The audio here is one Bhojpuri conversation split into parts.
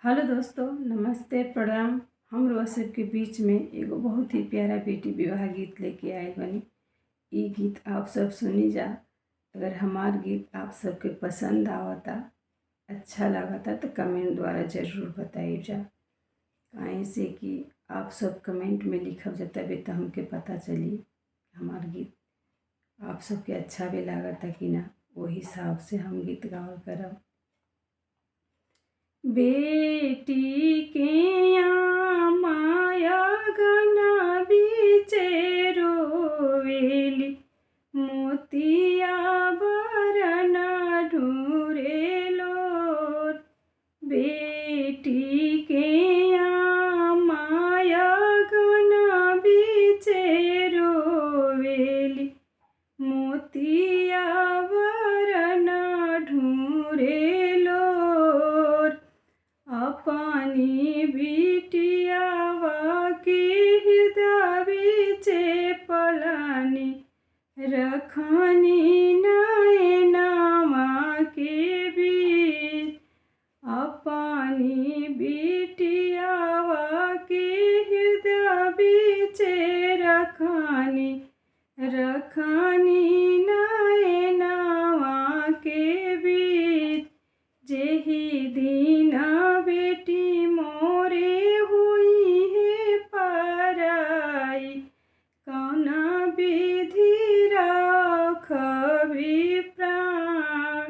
हेलो दोस्तों, नमस्ते प्रणाम। हम लोग सबके बीच में एगो बहुत ही प्यारा बेटी विवाह गीत लेके आए बनी। ये गीत आप सब सुनी जा। अगर हमार गीत आप सबके पसंद आवता, अच्छा लगता तो कमेंट द्वारा ज़रूर बताइए जा। काहे से कि आप सब कमेंट में लिखब जा तबे तो हमके पता चली हमार गीत आप सबके अच्छा भी लागता कि ना। वही हिसाब से हम गीत गावल करब। बेटी के माया गना बीचे रोवेली, मोतिया बरना ढूरे लोर। बेटी के माया गना बीचे रोवेली, मोतिया बरना ढूरे लोर। अपनी बिटियावा के हृदय बीचे पलानी, रखनी नैनावा के बीच। अपनी बिटियावा के हृदय बीचे रखनी नैनावा के बीच। जेहि दीना बेटी मोरे हुई है पराई, कौना विधि राखबी प्राण।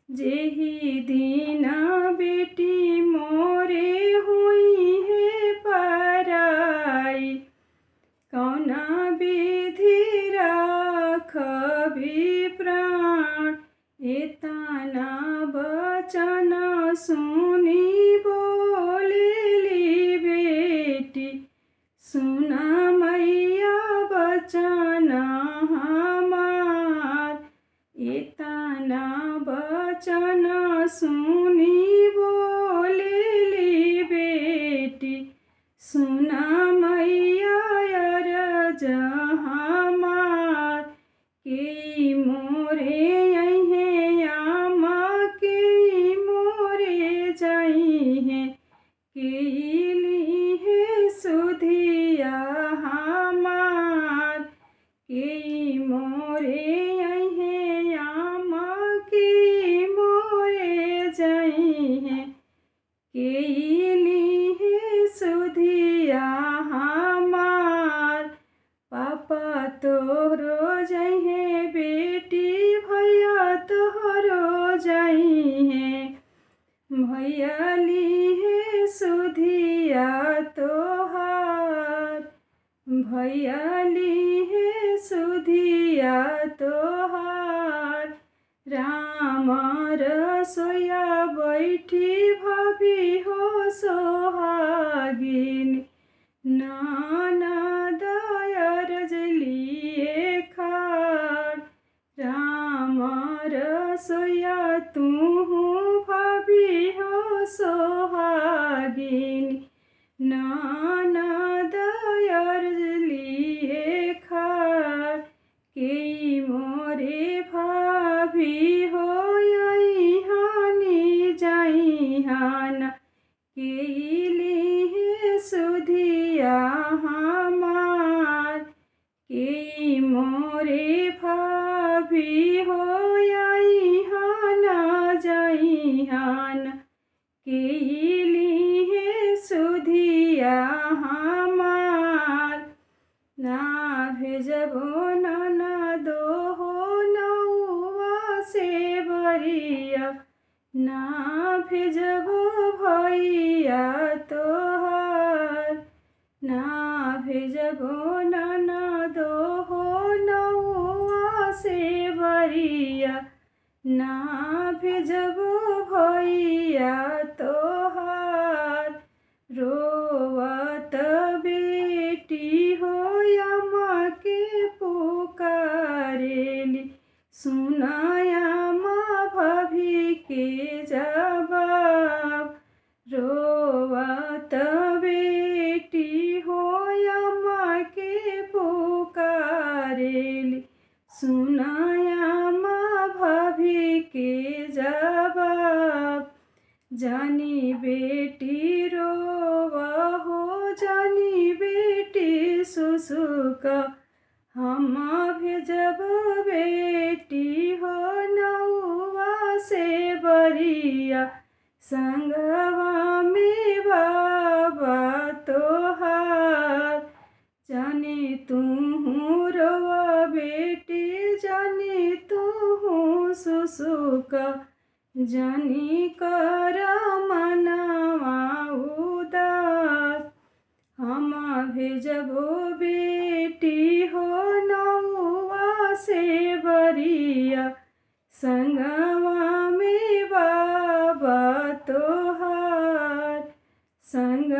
जेहि दीना बेटी मोरे हुई है पराई, कौना विधि राखबी प्राण। एतना बचन सुनी बोलेली बेटी, सुना मैया बचन हमार। एतना बचन सुनी बोलेली बेटी, सुना मैया अरज हमार। के मोरे केली है सुधिया हमार। के मोरे आमा के मोरे जाई है, केली है सुधिया हमार। पापा तोहरो जाई है बेटी, भैया तोहरो जाई है। भैया ली है सुधिया तोहार, भैया ली है सुधिया तोहार। राम रसोया बैठी भाभी हो सोहागिन, ननद अरज लिए खाड़। राम रसोया तू भाभी हो सोहागिन, ननद अरज लिए खाड़। के मोरे भाभी हो हानि जाई हाना, के लिए सुधिया हमार। के मोरे भाभी हो हाना जाई हाना, के लिए सुधिया हमार। ना भेजबो ननदो हो नौआ से बरिया, ना भेजबो भैया तोहार। ना भेजबो ननदो हो नौआ से बरिया, ना भेजबो भैया तोहार। रोवत बेटी हो अम्मा के पुकारेली, सुनाया माँ भाभी के जवाब। रोवत बेटी हो अम्मा के पुकारेली, सुनाया माँ भाभी के जवाब। जानी बेटी रोवा हो, जानी बेटी सुसुक, हम भेजब बेटी हो नौआ से बरिया, संगवा में बाबा तोहार। जानी तू रोवा बेटी, जानी तू सुसुक, जानी कर मनवा उदास, हम भेजबो बेटी हो नौआ से बरिया, संगवा में बाबा तोहार, संग